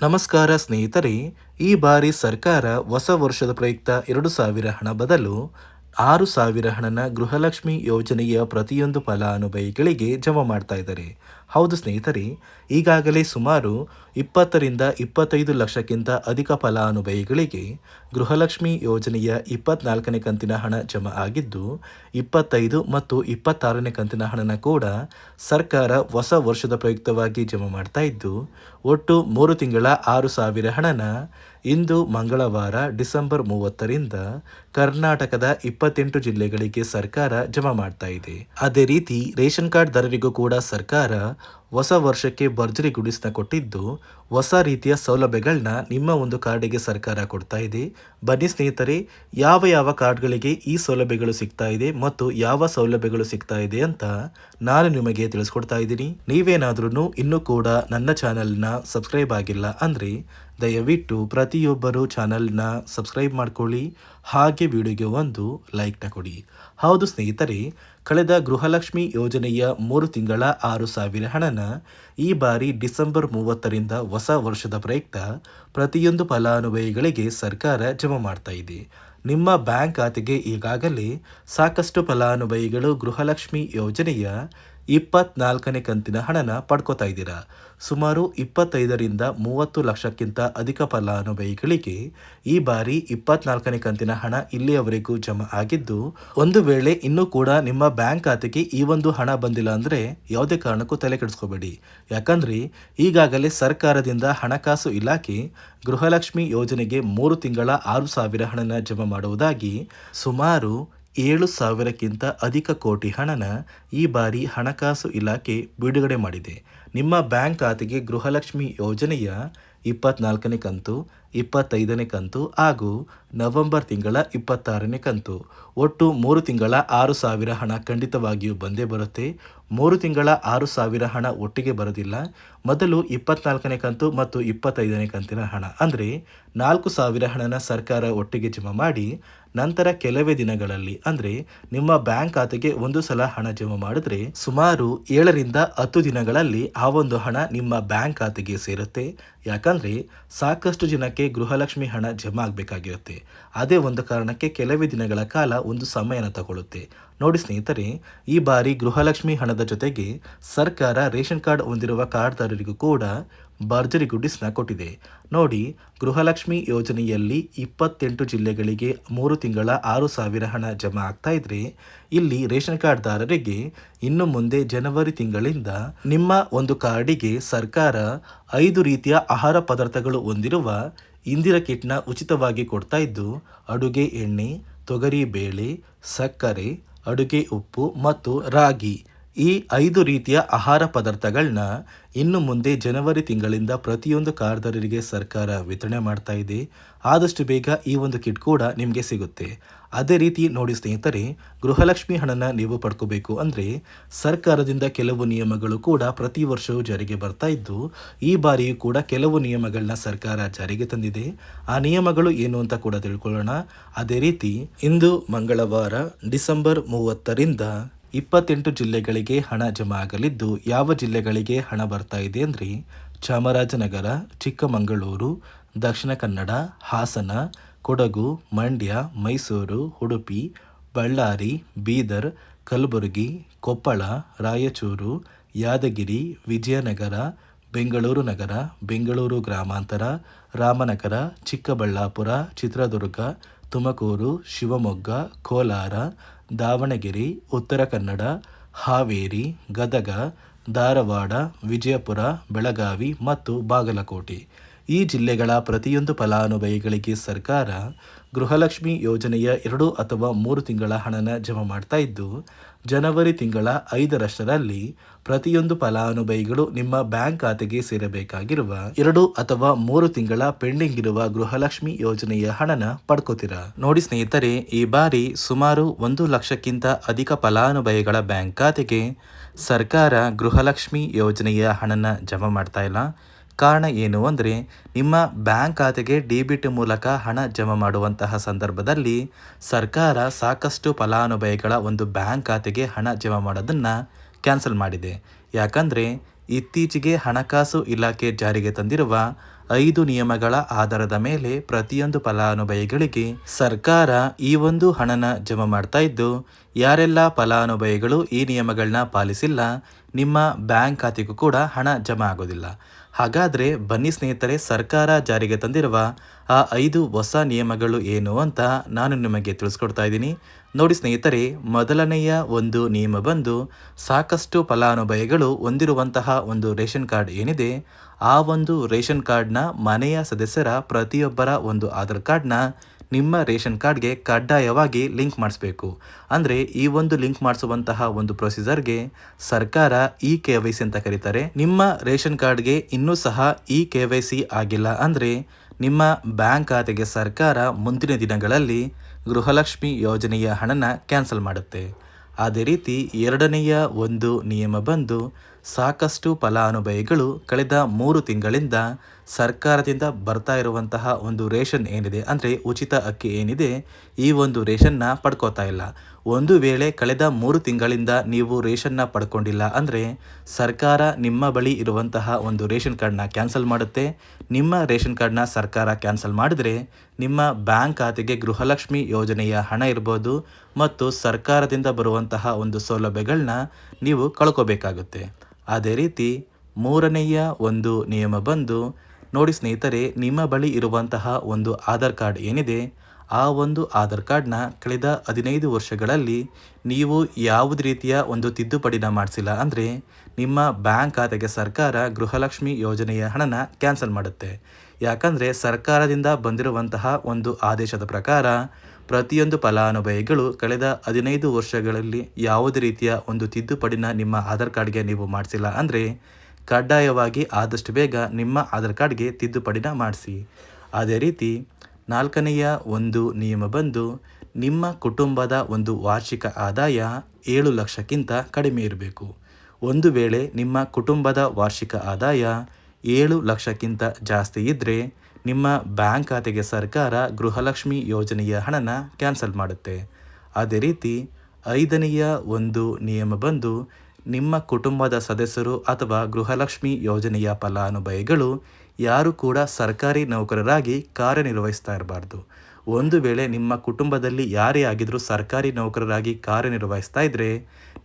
ನಮಸ್ಕಾರ ಸ್ನೇಹಿತರೆ. ಈ ಬಾರಿ ಸರ್ಕಾರ ಹೊಸ ವರ್ಷದ ಪ್ರಯುಕ್ತ 2,000 ಹಣ ಬದಲು 6,000 ಹಣನ ಗೃಹಲಕ್ಷ್ಮಿ ಯೋಜನೆಯ ಪ್ರತಿಯೊಂದು ಫಲಾನುಭವಿಗಳಿಗೆ ಜಮಾ ಮಾಡ್ತಾ ಇದ್ದಾರೆ. ಹೌದು ಸ್ನೇಹಿತರೆ, ಈಗಾಗಲೇ ಸುಮಾರು 20ರಿಂದ 25 ಲಕ್ಷಕ್ಕಿಂತ ಅಧಿಕ ಫಲಾನುಭವಿಗಳಿಗೆ ಗೃಹಲಕ್ಷ್ಮಿ ಯೋಜನೆಯ 24ನೇ ಕಂತಿನ ಹಣ ಜಮಾ ಆಗಿದ್ದು, 25 ಮತ್ತು 26ನೇ ಕಂತಿನ ಹಣನ ಕೂಡ ಸರ್ಕಾರ ಹೊಸ ವರ್ಷದ ಪ್ರಯುಕ್ತವಾಗಿ ಜಮಾ ಮಾಡ್ತಾ ಇದ್ದು, ಒಟ್ಟು 3 ತಿಂಗಳ 6,000 ಹಣನ ಇಂದು ಮಂಗಳವಾರ ಡಿಸೆಂಬರ್ 30ರಿಂದ ಕರ್ನಾಟಕದ 28 ಜಿಲ್ಲೆಗಳಿಗೆ ಸರ್ಕಾರ ಜಮಾ ಮಾಡ್ತಾ ಇದೆ. ಅದೇ ರೀತಿ ರೇಷನ್ ಕಾರ್ಡ್ ದಾರರಿಗೂ ಕೂಡ ಸರ್ಕಾರ ಹೊಸ ವರ್ಷಕ್ಕೆ ಭರ್ಜರಿ ಗುಡಿಸ್ನ ಕೊಟ್ಟಿದ್ದು, ಹೊಸ ರೀತಿಯ ಸೌಲಭ್ಯಗಳನ್ನ ನಿಮ್ಮ ಒಂದು ಕಾರ್ಡಿಗೆ ಸರ್ಕಾರ ಕೊಡ್ತಾ ಇದೆ. ಬನ್ನಿ ಸ್ನೇಹಿತರೆ, ಯಾವ ಯಾವ ಕಾರ್ಡ್ಗಳಿಗೆ ಈ ಸೌಲಭ್ಯಗಳು ಸಿಗ್ತಾ ಇದೆ ಮತ್ತು ಯಾವ ಸೌಲಭ್ಯಗಳು ಸಿಗ್ತಾ ಇದೆ ಅಂತ ನಾನು ನಿಮಗೆ ತಿಳಿಸ್ಕೊಡ್ತಾ ಇದ್ದೀನಿ. ನೀವೇನಾದ್ರೂ ಇನ್ನೂ ಕೂಡ ನನ್ನ ಚಾನೆಲ್ನ ಸಬ್ಸ್ಕ್ರೈಬ್ ಆಗಿಲ್ಲ ಅಂದರೆ ದಯವಿಟ್ಟು ಪ್ರತಿಯೊಬ್ಬರು ಚಾನಲ್ನ ಸಬ್ಸ್ಕ್ರೈಬ್ ಮಾಡ್ಕೊಳ್ಳಿ, ಹಾಗೆ ವಿಡಿಯೋಗೆ ಒಂದು ಲೈಕ್ನ ಕೊಡಿ. ಹೌದು ಸ್ನೇಹಿತರೆ, ಕಳೆದ ಗೃಹಲಕ್ಷ್ಮಿ ಯೋಜನೆಯ 3 ತಿಂಗಳ 6,000 ಹಣನ ಈ ಬಾರಿ ಡಿಸೆಂಬರ್ 30ರಿಂದ ಹೊಸ ವರ್ಷದ ಪ್ರಯುಕ್ತ ಪ್ರತಿಯೊಂದು ಫಲಾನುಭವಿಗಳಿಗೆ ಸರ್ಕಾರ ಜಮಾ ಮಾಡ್ತಾ ಇದೆ. ನಿಮ್ಮ ಬ್ಯಾಂಕ್ ಖಾತೆಗೆ ಈಗಾಗಲೇ ಸಾಕಷ್ಟು ಫಲಾನುಭವಿಗಳು ಗೃಹಲಕ್ಷ್ಮಿ ಯೋಜನೆಯ 24ನೇ ಕಂತಿನ ಹಣನ ಪಡ್ಕೋತಾ ಇದ್ದೀರಾ. ಸುಮಾರು 25ರಿಂದ 30 ಲಕ್ಷಕ್ಕಿಂತ ಅಧಿಕ ಫಲಾನುಭವಿಗಳಿಗೆ ಈ ಬಾರಿ 24ನೇ ಕಂತಿನ ಹಣ ಇಲ್ಲಿಯವರೆಗೂ ಜಮಾ ಆಗಿದ್ದು, ಒಂದು ವೇಳೆ ಇನ್ನೂ ಕೂಡ ನಿಮ್ಮ ಬ್ಯಾಂಕ್ ಖಾತೆಗೆ ಈ ಒಂದು ಹಣ ಬಂದಿಲ್ಲ ಅಂದರೆ ಯಾವುದೇ ಕಾರಣಕ್ಕೂ ತಲೆ ಕೆಡಿಸ್ಕೋಬೇಡಿ. ಯಾಕಂದ್ರೆ ಈಗಾಗಲೇ ಸರ್ಕಾರದಿಂದ ಹಣಕಾಸು ಇಲಾಖೆ ಗೃಹಲಕ್ಷ್ಮಿ ಯೋಜನೆಗೆ 3 ತಿಂಗಳ 6,000 ಹಣನ ಜಮಾ ಮಾಡುವುದಾಗಿ ಸುಮಾರು 7,000ಕ್ಕಿಂತ ಅಧಿಕ ಕೋಟಿ ಹಣನ ಈ ಬಾರಿ ಹಣಕಾಸು ಇಲಾಖೆ ಬಿಡುಗಡೆ ಮಾಡಿದೆ. ನಿಮ್ಮ ಬ್ಯಾಂಕ್ ಖಾತೆಗೆ ಗೃಹಲಕ್ಷ್ಮಿ ಯೋಜನೆಯ 24ನೇ ಕಂತು, 25ನೇ ಕಂತು ಹಾಗೂ ನವೆಂಬರ್ ತಿಂಗಳ 26ನೇ ಕಂತು, ಒಟ್ಟು 3 ತಿಂಗಳ 6,000 ಹಣ ಖಂಡಿತವಾಗಿಯೂ ಬಂದೇ ಬರುತ್ತೆ. 3 ತಿಂಗಳ 6,000 ಹಣ ಒಟ್ಟಿಗೆ ಬರೋದಿಲ್ಲ. ಮೊದಲು 24ನೇ ಕಂತು ಮತ್ತು 25ನೇ ಕಂತಿನ ಹಣ ಅಂದರೆ 4,000 ಹಣನ ಸರ್ಕಾರ ಒಟ್ಟಿಗೆ ಜಮಾ ಮಾಡಿ, ನಂತರ ಕೆಲವೇ ದಿನಗಳಲ್ಲಿ ಅಂದರೆ ನಿಮ್ಮ ಬ್ಯಾಂಕ್ ಖಾತೆಗೆ ಒಂದು ಸಲ ಹಣ ಜಮಾ ಮಾಡಿದ್ರೆ ಸುಮಾರು 7ರಿಂದ 10 ದಿನಗಳಲ್ಲಿ ಆ ಒಂದು ಹಣ ನಿಮ್ಮ ಬ್ಯಾಂಕ್ ಖಾತೆಗೆ ಸೇರುತ್ತೆ. ಯಾಕಂದ್ರೆ ಸಾಕಷ್ಟು ಜನಕ್ಕೆ ಗೃಹಲಕ್ಷ್ಮಿ ಹಣ ಜಮಾ ಆಗಬೇಕಾಗಿರುತ್ತೆ. ಅದೇ ಒಂದು ಕಾರಣಕ್ಕೆ ಕೆಲವೇ ದಿನಗಳ ಕಾಲ ಒಂದು ಸಮಯನ ತಗೊಳ್ಳುತ್ತೆ. ನೋಡಿ ಸ್ನೇಹಿತರೆ, ಈ ಬಾರಿ ಗೃಹಲಕ್ಷ್ಮಿ ಹಣದ ಜೊತೆಗೆ ಸರ್ಕಾರ ರೇಷನ್ ಕಾರ್ಡ್ ಹೊಂದಿರುವ ಕಾರ್ಡ್ದಾರರಿಗೂ ಕೂಡ ಭರ್ಜರಿ ಗುಡ್ಡಿಸ್ನ ಕೊಟ್ಟಿದೆ. ನೋಡಿ, ಗೃಹಲಕ್ಷ್ಮಿ ಯೋಜನೆಯಲ್ಲಿ 28 ಜಿಲ್ಲೆಗಳಿಗೆ 3 ತಿಂಗಳ 6,000 ಹಣ ಜಮಾ ಆಗ್ತಾ ಇದ್ರೆ, ಇಲ್ಲಿ ರೇಷನ್ ಕಾರ್ಡ್ದಾರರಿಗೆ ಇನ್ನು ಮುಂದೆ ಜನವರಿ ತಿಂಗಳಿಂದ ನಿಮ್ಮ ಒಂದು ಕಾರ್ಡಿಗೆ ಸರ್ಕಾರ 5 ರೀತಿಯ ಆಹಾರ ಪದಾರ್ಥಗಳು ಹೊಂದಿರುವ ಇಂದಿರಾ ಕಿಟ್ನ ಉಚಿತವಾಗಿ ಕೊಡ್ತಾ ಇದ್ದು, ಅಡುಗೆ ಎಣ್ಣೆ, ತೊಗರಿ ಬೇಳೆ, ಸಕ್ಕರೆ, ಅಡುಗೆ ಉಪ್ಪು ಮತ್ತು ರಾಗಿ, ಈ 5 ರೀತಿಯ ಆಹಾರ ಪದಾರ್ಥಗಳನ್ನ ಇನ್ನು ಮುಂದೆ ಜನವರಿ ತಿಂಗಳಿಂದ ಪ್ರತಿಯೊಂದು ಕಾರ್ಡ್ದಾರರಿಗೆ ಸರ್ಕಾರ ವಿತರಣೆ ಮಾಡ್ತಾ ಇದೆ. ಆದಷ್ಟು ಬೇಗ ಈ ಒಂದು ಕಿಟ್ ಕೂಡ ನಿಮಗೆ ಸಿಗುತ್ತೆ. ಅದೇ ರೀತಿ ನೋಡಿ ಸ್ನೇಹಿತರೆ, ಗೃಹಲಕ್ಷ್ಮಿ ಹಣನ ನೀವು ಪಡ್ಕೋಬೇಕು ಅಂದರೆ ಸರ್ಕಾರದಿಂದ ಕೆಲವು ನಿಯಮಗಳು ಕೂಡ ಪ್ರತಿ ವರ್ಷವೂ ಜಾರಿಗೆ ಬರ್ತಾ ಇದ್ದು, ಈ ಬಾರಿಯೂ ಕೂಡ ಕೆಲವು ನಿಯಮಗಳನ್ನ ಸರ್ಕಾರ ಜಾರಿಗೆ ತಂದಿದೆ. ಆ ನಿಯಮಗಳು ಏನು ಅಂತ ಕೂಡ ತಿಳ್ಕೊಳ್ಳೋಣ. ಅದೇ ರೀತಿ ಇಂದು ಮಂಗಳವಾರ ಡಿಸೆಂಬರ್ 30ರಿಂದ 28 ಜಿಲ್ಲೆಗಳಿಗೆ ಹಣ ಜಮಾ ಆಗಲಿದ್ದು, ಯಾವ ಜಿಲ್ಲೆಗಳಿಗೆ ಹಣ ಬರ್ತಾ ಇದೆ ಅಂದರೆ ಚಾಮರಾಜನಗರ, ಚಿಕ್ಕಮಗಳೂರು, ದಕ್ಷಿಣ ಕನ್ನಡ, ಹಾಸನ, ಕೊಡಗು, ಮಂಡ್ಯ, ಮೈಸೂರು, ಉಡುಪಿ, ಬಳ್ಳಾರಿ, ಬೀದರ್, ಕಲಬುರಗಿ, ಕೊಪ್ಪಳ, ರಾಯಚೂರು, ಯಾದಗಿರಿ, ವಿಜಯನಗರ, ಬೆಂಗಳೂರು ನಗರ, ಬೆಂಗಳೂರು ಗ್ರಾಮಾಂತರ, ರಾಮನಗರ, ಚಿಕ್ಕಬಳ್ಳಾಪುರ, ಚಿತ್ರದುರ್ಗ, ತುಮಕೂರು, ಶಿವಮೊಗ್ಗ, ಕೋಲಾರ, ದಾವಣಗೆರೆ, ಉತ್ತರ ಕನ್ನಡ, ಹಾವೇರಿ, ಗದಗ, ಧಾರವಾಡ, ವಿಜಯಪುರ, ಬೆಳಗಾವಿ ಮತ್ತು ಬಾಗಲಕೋಟೆ, ಈ ಜಿಲ್ಲೆಗಳ ಪ್ರತಿಯೊಂದು ಫಲಾನುಭವಿಗಳಿಗೆ ಸರ್ಕಾರ ಗೃಹಲಕ್ಷ್ಮಿ ಯೋಜನೆಯ 2 ಅಥವಾ 3 ತಿಂಗಳ ಹಣನ ಜಮಾ ಮಾಡ್ತಾ ಇದ್ದು, ಜನವರಿ ತಿಂಗಳ 5ರಷ್ಟರಲ್ಲಿ ಪ್ರತಿಯೊಂದು ಫಲಾನುಭವಿಗಳು ನಿಮ್ಮ ಬ್ಯಾಂಕ್ ಖಾತೆಗೆ ಸೇರಬೇಕಾಗಿರುವ 2 ಅಥವಾ 3 ತಿಂಗಳ ಪೆಂಡಿಂಗ್ ಇರುವ ಗೃಹಲಕ್ಷ್ಮಿ ಯೋಜನೆಯ ಹಣನ ಪಡ್ಕೋತೀರಾ. ನೋಡಿ ಸ್ನೇಹಿತರೆ, ಈ ಬಾರಿ ಸುಮಾರು 1 ಲಕ್ಷಕ್ಕಿಂತ ಅಧಿಕ ಫಲಾನುಭವಿಗಳ ಬ್ಯಾಂಕ್ ಖಾತೆಗೆ ಸರ್ಕಾರ ಗೃಹಲಕ್ಷ್ಮಿ ಯೋಜನೆಯ ಹಣನ ಜಮಾ ಮಾಡ್ತಾ ಇಲ್ಲ. ಕಾರಣ ಏನು ಅಂದರೆ, ನಿಮ್ಮ ಬ್ಯಾಂಕ್ ಖಾತೆಗೆ ಡೆಬಿಟ್ ಮೂಲಕ ಹಣ ಜಮಾ ಮಾಡುವಂತಹ ಸಂದರ್ಭದಲ್ಲಿ ಸರ್ಕಾರ ಸಾಕಷ್ಟು ಫಲಾನುಭವಿಗಳ ಒಂದು ಬ್ಯಾಂಕ್ ಖಾತೆಗೆ ಹಣ ಜಮಾ ಮಾಡೋದನ್ನು ಕ್ಯಾನ್ಸಲ್ ಮಾಡಿದೆ. ಯಾಕಂದರೆ ಇತ್ತೀಚೆಗೆ ಹಣಕಾಸು ಇಲಾಖೆ ಜಾರಿಗೆ ತಂದಿರುವ 5 ನಿಯಮಗಳ ಆಧಾರದ ಮೇಲೆ ಪ್ರತಿಯೊಂದು ಫಲಾನುಭವಿಗಳಿಗೆ ಸರ್ಕಾರ ಈ ಒಂದು ಹಣನ ಜಮಾ ಮಾಡ್ತಾ ಇದ್ದು, ಯಾರೆಲ್ಲ ಫಲಾನುಭವಿಗಳು ಈ ನಿಯಮಗಳನ್ನ ಪಾಲಿಸಿಲ್ಲ, ನಿಮ್ಮ ಬ್ಯಾಂಕ್ ಖಾತೆಗೂ ಕೂಡ ಹಣ ಜಮಾ ಆಗೋದಿಲ್ಲ. ಹಾಗಾದರೆ ಬನ್ನಿ ಸ್ನೇಹಿತರೆ, ಸರ್ಕಾರ ಜಾರಿಗೆ ತಂದಿರುವ ಆ 5 ಹೊಸ ನಿಯಮಗಳು ಏನು ಅಂತ ನಾನು ನಿಮಗೆ ತಿಳಿಸ್ಕೊಡ್ತಾ ಇದ್ದೀನಿ. ನೋಡಿ ಸ್ನೇಹಿತರೆ, ಮೊದಲನೆಯ ಒಂದು ನಿಯಮ ಬಂದು, ಸಾಕಷ್ಟು ಫಲಾನುಭವಿಗಳು ಹೊಂದಿರುವಂತಹ ಒಂದು ರೇಷನ್ ಕಾರ್ಡ್ ಏನಿದೆ, ಆ ಒಂದು ರೇಷನ್ ಕಾರ್ಡ್ನ ಮನೆಯ ಸದಸ್ಯರ ಪ್ರತಿಯೊಬ್ಬರ ಒಂದು ಆಧಾರ್ ಕಾರ್ಡ್ನ ನಿಮ್ಮ ರೇಷನ್ ಕಾರ್ಡ್ಗೆ ಕಡ್ಡಾಯವಾಗಿ ಲಿಂಕ್ ಮಾಡಿಸ್ಬೇಕು. ಅಂದರೆ ಈ ಒಂದು ಲಿಂಕ್ ಮಾಡಿಸುವಂತಹ ಒಂದು ಪ್ರೊಸೀಜರ್ಗೆ ಸರ್ಕಾರ KYC ಅಂತ ಕರೀತಾರೆ. ನಿಮ್ಮ ರೇಷನ್ ಕಾರ್ಡ್ಗೆ ಇನ್ನೂ ಸಹ KYC ಆಗಿಲ್ಲ ಅಂದರೆ ನಿಮ್ಮ ಬ್ಯಾಂಕ್ ಖಾತೆಗೆ ಸರ್ಕಾರ ಮುಂದಿನ ದಿನಗಳಲ್ಲಿ ಗೃಹಲಕ್ಷ್ಮಿ ಯೋಜನೆಯ ಹಣನ ಕ್ಯಾನ್ಸಲ್ ಮಾಡುತ್ತೆ. ಅದೇ ರೀತಿ ಎರಡನೆಯ ಒಂದು ನಿಯಮ ಬಂದು, ಸಾಕಷ್ಟು ಫಲಾನುಭವಿಗಳು ಕಳೆದ 3 ತಿಂಗಳಿಂದ ಸರ್ಕಾರದಿಂದ ಬರ್ತಾ ಇರುವಂತಹ ಒಂದು ರೇಷನ್ ಏನಿದೆ, ಅಂದರೆ ಉಚಿತ ಅಕ್ಕಿ ಏನಿದೆ, ಈ ಒಂದು ರೇಷನ್ನ ಪಡ್ಕೋತಾ ಇಲ್ಲ. ಒಂದು ವೇಳೆ ಕಳೆದ 3 ತಿಂಗಳಿಂದ ನೀವು ರೇಷನ್ನ ಪಡ್ಕೊಂಡಿಲ್ಲ ಅಂದರೆ ಸರ್ಕಾರ ನಿಮ್ಮ ಬಳಿ ಇರುವಂತಹ ಒಂದು ರೇಷನ್ ಕಾರ್ಡ್ನ ಕ್ಯಾನ್ಸಲ್ ಮಾಡುತ್ತೆ. ನಿಮ್ಮ ರೇಷನ್ ಕಾರ್ಡ್ನ ಸರ್ಕಾರ ಕ್ಯಾನ್ಸಲ್ ಮಾಡಿದರೆ ನಿಮ್ಮ ಬ್ಯಾಂಕ್ ಖಾತೆಗೆ ಗೃಹಲಕ್ಷ್ಮಿ ಯೋಜನೆಯ ಹಣ ಇರ್ಬೋದು ಮತ್ತು ಸರ್ಕಾರದಿಂದ ಬರುವಂತಹ ಒಂದು ಸೌಲಭ್ಯಗಳನ್ನ ನೀವು ಕಳ್ಕೋಬೇಕಾಗುತ್ತೆ. ಅದೇ ರೀತಿ ಮೂರನೆಯ ಒಂದು ನಿಯಮ ಬಂದು, ನೋಡಿ ಸ್ನೇಹಿತರೆ, ನಿಮ್ಮ ಬಳಿ ಇರುವಂತಹ ಒಂದು ಆಧಾರ್ ಕಾರ್ಡ್ ಏನಿದೆ, ಆ ಒಂದು ಆಧಾರ್ ಕಾರ್ಡ್ನ ಕಳೆದ 15 ವರ್ಷಗಳಲ್ಲಿ ನೀವು ಯಾವುದೇ ರೀತಿಯ ಒಂದು ತಿದ್ದುಪಡಿನ ಮಾಡಿಸಿಲ್ಲ ಅಂದರೆ ನಿಮ್ಮ ಬ್ಯಾಂಕ್ ಖಾತೆಗೆ ಸರ್ಕಾರ ಗೃಹಲಕ್ಷ್ಮಿ ಯೋಜನೆಯ ಹಣನ ಕ್ಯಾನ್ಸಲ್ ಮಾಡುತ್ತೆ. ಯಾಕಂದರೆ ಸರ್ಕಾರದಿಂದ ಬಂದಿರುವಂತಹ ಒಂದು ಆದೇಶದ ಪ್ರಕಾರ ಪ್ರತಿಯೊಂದು ಫಲಾನುಭವಿಗಳು ಕಳೆದ 15 ವರ್ಷಗಳಲ್ಲಿ ಯಾವುದೇ ರೀತಿಯ ಒಂದು ತಿದ್ದುಪಡಿನ ನಿಮ್ಮ ಆಧಾರ್ ಕಾರ್ಡ್ಗೆ ನೀವು ಮಾಡಿಸಿಲ್ಲ ಅಂದರೆ ಕಡ್ಡಾಯವಾಗಿ ಆದಷ್ಟು ಬೇಗ ನಿಮ್ಮ ಆಧಾರ್ ಕಾರ್ಡ್ಗೆ ತಿದ್ದುಪಡಿನ ಮಾಡಿಸಿ. ಅದೇ ರೀತಿ ನಾಲ್ಕನೆಯ ಒಂದು ನಿಯಮ ಬಂದು, ನಿಮ್ಮ ಕುಟುಂಬದ ಒಂದು ವಾರ್ಷಿಕ ಆದಾಯ 7 ಲಕ್ಷಕ್ಕಿಂತ ಕಡಿಮೆ ಇರಬೇಕು. ಒಂದು ವೇಳೆ ನಿಮ್ಮ ಕುಟುಂಬದ ವಾರ್ಷಿಕ ಆದಾಯ 7 ಲಕ್ಷಕ್ಕಿಂತ ಜಾಸ್ತಿ ಇದ್ದರೆ ನಿಮ್ಮ ಬ್ಯಾಂಕ್ ಖಾತೆಗೆ ಸರ್ಕಾರ ಗೃಹಲಕ್ಷ್ಮಿ ಯೋಜನೆಯ ಹಣನ ಕ್ಯಾನ್ಸಲ್ ಮಾಡುತ್ತೆ. ಅದೇ ರೀತಿ ಐದನೆಯ ಒಂದು ನಿಯಮ ಬಂದು, ನಿಮ್ಮ ಕುಟುಂಬದ ಸದಸ್ಯರು ಅಥವಾ ಗೃಹಲಕ್ಷ್ಮಿ ಯೋಜನೆಯ ಫಲಾನುಭವಿಗಳು ಯಾರು ಕೂಡ ಸರ್ಕಾರಿ ನೌಕರರಾಗಿ ಕಾರ್ಯನಿರ್ವಹಿಸ್ತಾ ಇರಬಾರ್ದು. ಒಂದು ವೇಳೆ ನಿಮ್ಮ ಕುಟುಂಬದಲ್ಲಿ ಯಾರೇ ಆಗಿದ್ರೂ ಸರ್ಕಾರಿ ನೌಕರರಾಗಿ ಕಾರ್ಯನಿರ್ವಹಿಸ್ತಾ ಇದ್ದರೆ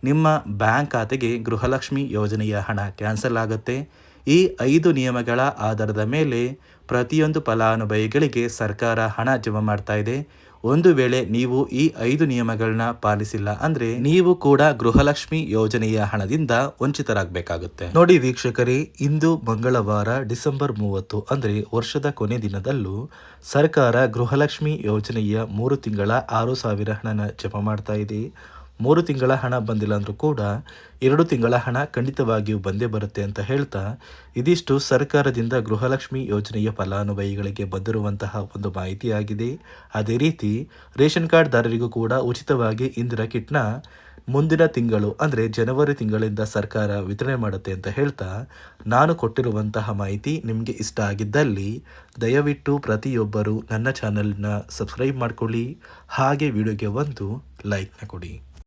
ನಿಮ್ಮ ಬ್ಯಾಂಕ್ ಖಾತೆಗೆ ಗೃಹಲಕ್ಷ್ಮಿ ಯೋಜನೆಯ ಹಣ ಕ್ಯಾನ್ಸಲ್ ಆಗುತ್ತೆ. ಈ 5 ನಿಯಮಗಳ ಆಧಾರದ ಮೇಲೆ ಪ್ರತಿಯೊಂದು ಫಲಾನುಭವಿಗಳಿಗೆ ಸರ್ಕಾರ ಹಣ ಜಮಾ ಮಾಡ್ತಾ ಇದೆ. ಒಂದು ವೇಳೆ ನೀವು ಈ 5 ನಿಯಮಗಳನ್ನ ಪಾಲಿಸಿಲ್ಲ ಅಂದರೆ ನೀವು ಕೂಡ ಗೃಹಲಕ್ಷ್ಮಿ ಯೋಜನೆಯ ಹಣದಿಂದ ವಂಚಿತರಾಗಬೇಕಾಗುತ್ತೆ. ನೋಡಿ ವೀಕ್ಷಕರೇ, ಇಂದು ಮಂಗಳವಾರ ಡಿಸೆಂಬರ್ 30 ಅಂದರೆ ವರ್ಷದ ಕೊನೆ ದಿನದಲ್ಲೂ ಸರ್ಕಾರ ಗೃಹಲಕ್ಷ್ಮಿ ಯೋಜನೆಯ 3 ತಿಂಗಳ 6,000 ಹಣನ ಜಮಾ ಮಾಡ್ತಾ ಇದೆ. 3 ತಿಂಗಳ ಹಣ ಬಂದಿಲ್ಲ ಅಂದರೂ ಕೂಡ 2 ತಿಂಗಳ ಹಣ ಖಂಡಿತವಾಗಿಯೂ ಬಂದೇ ಬರುತ್ತೆ ಅಂತ ಹೇಳ್ತಾ, ಇದಿಷ್ಟು ಸರ್ಕಾರದಿಂದ ಗೃಹಲಕ್ಷ್ಮಿ ಯೋಜನೆಯ ಫಲಾನುಭವಿಗಳಿಗೆ ಬಂದಿರುವಂತಹ ಒಂದು ಮಾಹಿತಿಯಾಗಿದೆ. ಅದೇ ರೀತಿ ರೇಷನ್ ಕಾರ್ಡ್ದಾರರಿಗೂ ಕೂಡ ಉಚಿತವಾಗಿ ಇಂದಿರಾ ಕಿಟ್ನ ಮುಂದಿನ ತಿಂಗಳು ಅಂದರೆ ಜನವರಿ ತಿಂಗಳಿಂದ ಸರ್ಕಾರ ವಿತರಣೆ ಮಾಡುತ್ತೆ ಅಂತ ಹೇಳ್ತಾ, ನಾನು ಕೊಟ್ಟಿರುವಂತಹ ಮಾಹಿತಿ ನಿಮಗೆ ಇಷ್ಟ ಆಗಿದ್ದಲ್ಲಿ ದಯವಿಟ್ಟು ಪ್ರತಿಯೊಬ್ಬರು ನನ್ನ ಚಾನಲ್ನ ಸಬ್ಸ್ಕ್ರೈಬ್ ಮಾಡ್ಕೊಳ್ಳಿ, ಹಾಗೆ ವಿಡಿಯೋಗೆ ಒಂದು ಲೈಕ್ನ ಕೊಡಿ.